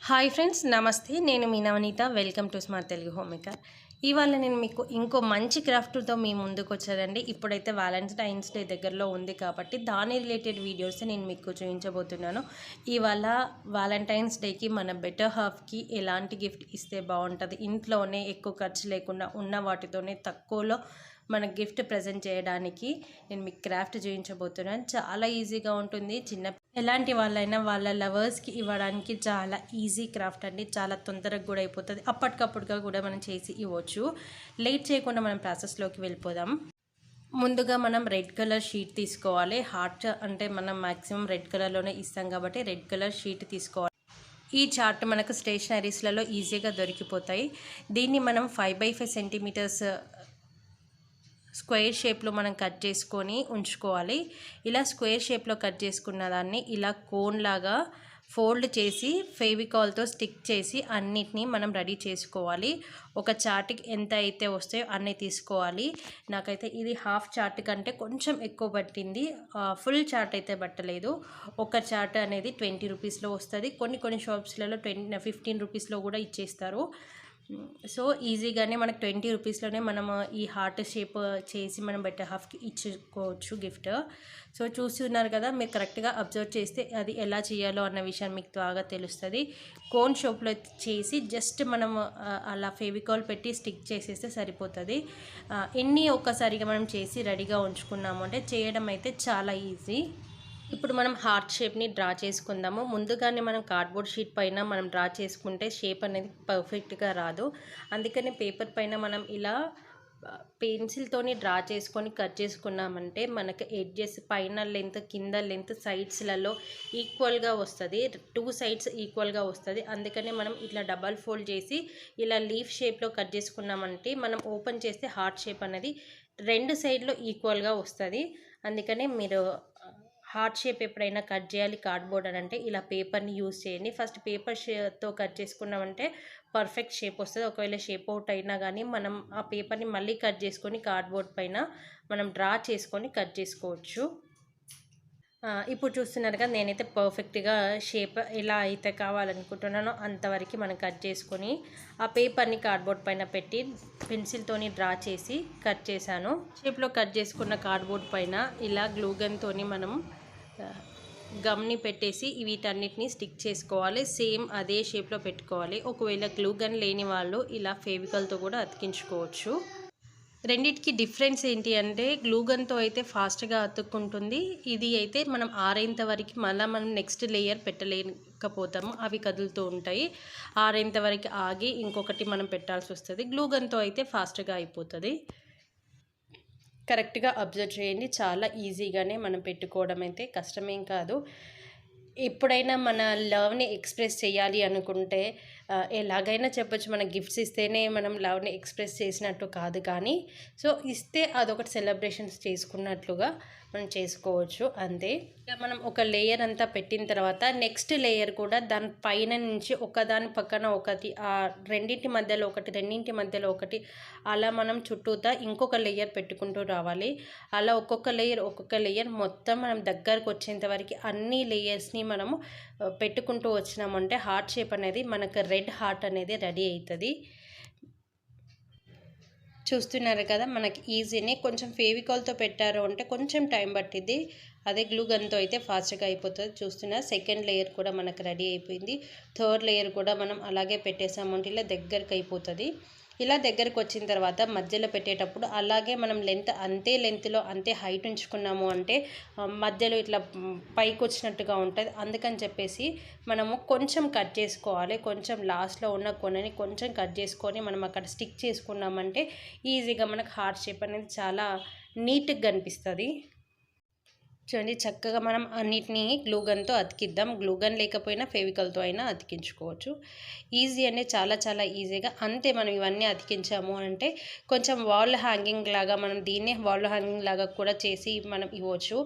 Hi friends, నమస్తే. నేను మీ Navaneetha. Welcome to smart Telugu homemaker. ఇవాళ నేను మీకు ఇంకో మంచి క్రాఫ్ట్తో మీ ముందుకు వచ్చానండి. ఇప్పుడైతే వ్యాలంటైన్స్ డే దగ్గరలో ఉంది కాబట్టి దాని రిలేటెడ్ వీడియోస్ నేను మీకు చూపించబోతున్నాను. ఇవాళ వ్యాలంటైన్స్ డేకి మన బెటర్ హాఫ్కి ఎలాంటి గిఫ్ట్ ఇస్తే బాగుంటుంది, ఇంట్లోనే ఎక్కువ ఖర్చు లేకుండా ఉన్న వాటితోనే తక్కువలో మన గిఫ్ట్ ప్రజెంట్ చేయడానికి నేను మీకు క్రాఫ్ట్ చూపించబోతున్నాను. చాలా ఈజీగా ఉంటుంది. ఎలాంటి వాళ్ళైనా వాళ్ళ లవర్స్కి ఇవ్వడానికి చాలా ఈజీ క్రాఫ్ట్ అండి. చాలా తొందరగా కూడా అయిపోతుంది. అప్పటికప్పుడుగా కూడా మనం చేసి ఇవ్వచ్చు. లేట్ చేయకుండా మనం ప్రాసెస్లోకి వెళ్ళిపోదాం. ముందుగా మనం రెడ్ కలర్ షీట్ తీసుకోవాలి. హార్ట్ అంటే మనం మ్యాక్సిమం రెడ్ కలర్లోనే ఇస్తాం కాబట్టి రెడ్ కలర్ షీట్ తీసుకోవాలి. ఈ చార్ట్ మనకు స్టేషనరీస్లలో ఈజీగా దొరికిపోతాయి. దీన్ని మనం 5x5 సెంటీమీటర్స్ స్క్వేర్ షేప్లో మనం కట్ చేసుకొని ఉంచుకోవాలి. ఇలా స్క్వేర్ షేప్లో కట్ చేసుకున్న దాన్ని ఇలా కోన్ లాగా ఫోల్డ్ చేసి ఫెవికాల్తో స్టిక్ చేసి అన్నిటినీ మనం రెడీ చేసుకోవాలి. ఒక చార్ట్కి ఎంత అయితే వస్తాయో అన్నీ తీసుకోవాలి. నాకైతే ఇది హాఫ్ చార్ట్ కంటే కొంచెం ఎక్కువ పట్టింది. ఫుల్ చార్ట్ అయితే పట్టలేదు. ఒక చార్ట్ అనేది 20 రూపీస్లో వస్తుంది. కొన్ని షాప్స్లలో 15 రూపీస్లో కూడా ఇచ్చేస్తారు. సో ఈజీగానే మనకు 20 రూపీస్లోనే మనం ఈ హార్ట్ షేప్ చేసి మనం బెటర్ హాఫ్కి ఇచ్చుకోవచ్చు గిఫ్ట్. సో చూస్తున్నారు కదా, మీరు కరెక్ట్గా అబ్జర్వ్ చేస్తే అది ఎలా చేయాలో అన్న విషయం మీకు బాగా తెలుస్తుంది. కోన్ షేప్లో చేసి జస్ట్ మనం అలా ఫెవికాల్ పెట్టి స్టిక్ చేసేస్తే సరిపోతుంది. ఎన్ని ఒక్కసారిగా మనం చేసి రెడీగా ఉంచుకున్నాము అంటే చేయడం అయితే చాలా ఈజీ. ఇప్పుడు మనం హార్ట్ షేప్ని డ్రా చేసుకుందాము. ముందుగానే మనం కార్డ్బోర్డ్ షీట్ పైన మనం డ్రా చేసుకుంటే షేప్ అనేది పర్ఫెక్ట్గా రాదు. అందుకని పేపర్ పైన మనం ఇలా పెన్సిల్తోని డ్రా చేసుకొని కట్ చేసుకున్నామంటే మనకు ఎడ్జెస్ పైన లెంత్ కింద లెంత్ సైడ్స్లలో ఈక్వల్గా వస్తుంది. 2 సైడ్స్ ఈక్వల్గా వస్తుంది. అందుకని మనం ఇట్లా డబల్ ఫోల్డ్ చేసి ఇలా లీఫ్ షేప్లో కట్ చేసుకున్నామంటే మనం ఓపెన్ చేస్తే హార్ట్ షేప్ అనేది 2 సైడ్లో ఈక్వల్గా వస్తుంది. అందుకని మీరు హార్ట్ షేప్ ఎప్పుడైనా కట్ చేయాలి కార్డ్బోర్డ్ అని అంటే ఇలా పేపర్ని యూజ్ చేయండి. ఫస్ట్ పేపర్ తో కట్ చేసుకున్నామంటే పర్ఫెక్ట్ షేప్ వస్తుంది. ఒకవేళ షేప్ అవుట్ అయినా కానీ మనం ఆ పేపర్ని మళ్ళీ కట్ చేసుకొని కార్డ్బోర్డ్ పైన మనం డ్రా చేసుకొని కట్ చేసుకోవచ్చు. ఇప్పుడు చూస్తున్నారు కదా, నేనైతే పర్ఫెక్ట్గా షేప్ ఎలా అయితే కావాలనుకుంటున్నానో అంతవరకు మనం కట్ చేసుకొని ఆ పేపర్ని కార్డ్బోర్డ్ పైన పెట్టి పెన్సిల్తోని డ్రా చేసి కట్ చేశాను. షేప్లో కట్ చేసుకున్న కార్డ్బోర్డ్ పైన ఇలా గ్లూగన్తో మనం గమ్ని పెట్టేసి వీటన్నిటిని స్టిక్ చేసుకోవాలి. సేమ్ అదే షేప్లో పెట్టుకోవాలి. ఒకవేళ గ్లూగన్ లేని వాళ్ళు ఇలా ఫెవికల్తో కూడా అతికించుకోవచ్చు. రెండిటికి డిఫరెన్స్ ఏంటి అంటే గ్లూగన్తో అయితే ఫాస్ట్గా అతుక్కుంటుంది. ఇది అయితే మనం ఆరేంత వరకు మళ్ళీ మనం నెక్స్ట్ లేయర్ పెట్టలేకపోతాము, అవి కదులుతూ ఉంటాయి. ఆరేంత వరకు ఆగి ఇంకొకటి మనం పెట్టాల్సి వస్తుంది. గ్లూగన్తో అయితే ఫాస్ట్గా అయిపోతుంది. కరెక్ట్గా అబ్జర్వ్ చేయండి. చాలా ఈజీగానే మనం పెట్టుకోవడం అయితే కష్టమేం కాదు. ఎప్పుడైనా మన లవ్ని ఎక్స్ప్రెస్ చేయాలి అనుకుంటే ఎలాగైనా చెప్పొచ్చు. మన గిఫ్ట్స్ ఇస్తేనే మనం లవ్ని ఎక్స్ప్రెస్ చేసినట్టు కాదు, కానీ సో ఇస్తే అదొకటి సెలబ్రేషన్స్ చేసుకున్నట్లుగా మనం చేసుకోవచ్చు అంతే. మనం ఒక లేయర్ అంతా పెట్టిన తర్వాత నెక్స్ట్ లేయర్ కూడా దాని పైన నుంచి ఒకదాని పక్కన ఒకటి, ఆ రెండింటి మధ్యలో ఒకటి, రెండింటి మధ్యలో ఒకటి, అలా మనం చుట్టూతా ఇంకొక లేయర్ పెట్టుకుంటూ రావాలి. అలా ఒక్కొక్క లేయర్ మొత్తం మనం దగ్గరకు వచ్చేంత వరకు అన్ని లేయర్స్ని మనము పెట్టుకుంటూ వచ్చినామంటే హార్ట్ షేప్ అనేది మనకు రెడ్ హార్ట్ అనేది రెడీ అవుతుంది. చూస్తున్నారు కదా, మనకి ఈజీనే. కొంచెం ఫెవికాల్తో పెట్టారు అంటే కొంచెం టైం పట్టింది. అదే గ్లూగన్తో అయితే ఫాస్ట్గా అయిపోతుంది. చూస్తున్నా సెకండ్ లేయర్ కూడా మనకు రెడీ అయిపోయింది. థర్డ్ లేయర్ కూడా మనం అలాగే పెట్టేసామంటే ఇలా దగ్గరకు అయిపోతుంది. ఇలా దగ్గరకు వచ్చిన తర్వాత మధ్యలో పెట్టేటప్పుడు అలాగే మనం అంతే లెంత్లో అంతే హైట్ ఉంచుకున్నాము అంటే మధ్యలో ఇట్లా పైకి వచ్చినట్టుగా ఉంటుంది. అందుకని చెప్పేసి మనము కొంచెం కట్ చేసుకోవాలి. కొంచెం లాస్ట్లో ఉన్న కొనని కొంచెం కట్ చేసుకొని మనం అక్కడ స్టిక్ చేసుకున్నామంటే ఈజీగా మనకు హార్ట్ షేప్ అనేది చాలా నీట్గా కనిపిస్తుంది. చూడండి, చక్కగా మనం అన్నిటినీ గ్లూగన్తో అతికిద్దాం. గ్లూగన్ లేకపోయినా ఫెవికల్తో అయినా అతికించుకోవచ్చు. ఈజీ అనేది చాలా ఈజీగా అంతే. మనం ఇవన్నీ అతికించాము అంటే కొంచెం వాల్ హ్యాంగింగ్ లాగా మనం దీన్నే వాల్ హ్యాంగింగ్ లాగా కూడా చేసి మనం ఇవ్వచ్చు.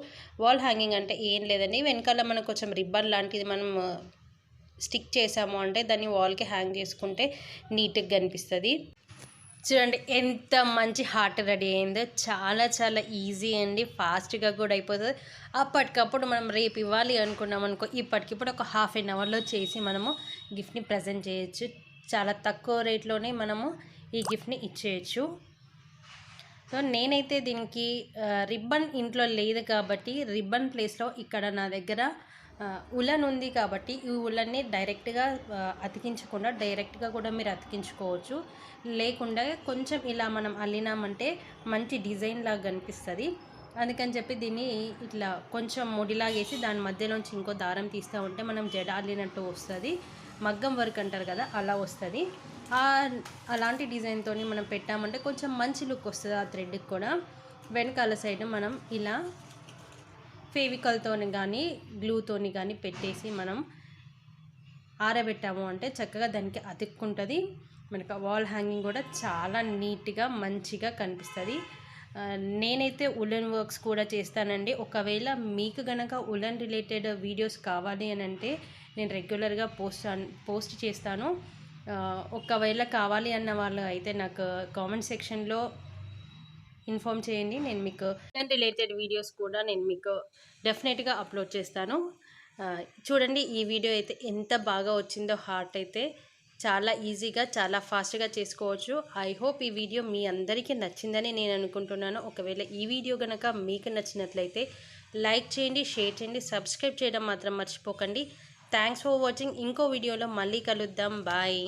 వాల్ హ్యాంగింగ్ అంటే ఏం లేదండి, వెనకాల మనకు కొంచెం రిబ్బన్ లాంటిది మనం స్టిక్ చేసాము అంటే దాన్ని వాల్కి హ్యాంగ్ చేసుకుంటే నీట్గా కనిపిస్తుంది. చూడండి ఎంత మంచి హార్ట్ రెడీ అయిందో. చాలా ఈజీ అండి, ఫాస్ట్గా కూడా అయిపోతుంది. అప్పటికప్పుడు మనం రేపు ఇవ్వాలి అనుకున్నాం అనుకో, ఇప్పటికిప్పుడు ఒక హాఫ్ అన్ అవర్లో చేసి మనము గిఫ్ట్ని ప్రజెంట్ చేయొచ్చు. చాలా తక్కువ రేట్లోనే మనము ఈ గిఫ్ట్ని ఇచ్చేయచ్చు. సో నేనైతే దీనికి రిబ్బన్ ఇంట్లో లేదు కాబట్టి రిబ్బన్ ప్లేస్లో ఇక్కడ నా దగ్గర ఉలన్ ఉంది కాబట్టి ఈ ఉలన్ని డైరెక్ట్గా అతికించకుండా డైరెక్ట్గా కూడా మీరు అతికించుకోవచ్చు. లేకుండా కొంచెం ఇలా మనం అల్లినామంటే మంచి డిజైన్ లాగా కనిపిస్తుంది. అందుకని చెప్పి దీన్ని ఇట్లా కొంచెం ముడిలాగేసి దాని మధ్యలోంచి ఇంకో దారం తీస్తూ ఉంటే మనం జడ అల్లినట్టు వస్తుంది. మగ్గం వర్క్ అంటారు కదా, అలా వస్తుంది. అలాంటి డిజైన్తో మనం పెట్టామంటే కొంచెం మంచి లుక్ వస్తుంది. ఆ థ్రెడ్కి కూడా వెనకాల సైడ్ మనం ఇలా ఫేవికాల్తోని కానీ గ్లూతోని కానీ పెట్టేసి మనం ఆరబెట్టాము అంటే చక్కగా దానికి అతుక్కుంటుంది. మనకు వాల్ హ్యాంగింగ్ కూడా చాలా నీట్గా మంచిగా కనిపిస్తుంది. నేనైతే ఉలెన్ వర్క్స్ కూడా చేస్తానండి. ఒకవేళ మీకు కనుక ఉలెన్ రిలేటెడ్ వీడియోస్ కావాలి అని అంటే నేను రెగ్యులర్గా పోస్ట్ చేస్తాను. ఒకవేళ కావాలి అన్న వాళ్ళు అయితే నాకు కామెంట్ సెక్షన్లో ఇన్ఫామ్ చేయండి. నేను మీకు ఉలెన్ రిలేటెడ్ వీడియోస్ కూడా నేను మీకు డెఫినెట్గా అప్లోడ్ చేస్తాను. చూడండి ఈ వీడియో అయితే ఎంత బాగా వచ్చిందో. హార్ట్ అయితే చాలా ఈజీగా చాలా ఫాస్ట్గా చేసుకోవచ్చు. ఐ హోప్ ఈ వీడియో మీ అందరికీ నచ్చిందని నేను అనుకుంటున్నాను. ఒకవేళ ఈ వీడియో కనుక మీకు నచ్చినట్లయితే లైక్ చేయండి, షేర్ చేయండి, సబ్స్క్రైబ్ చేయడం మాత్రం మర్చిపోకండి. Thanks for watching. ఇంకో వీడియోలో మళ్ళీ కలుద్దాం. బాయ్.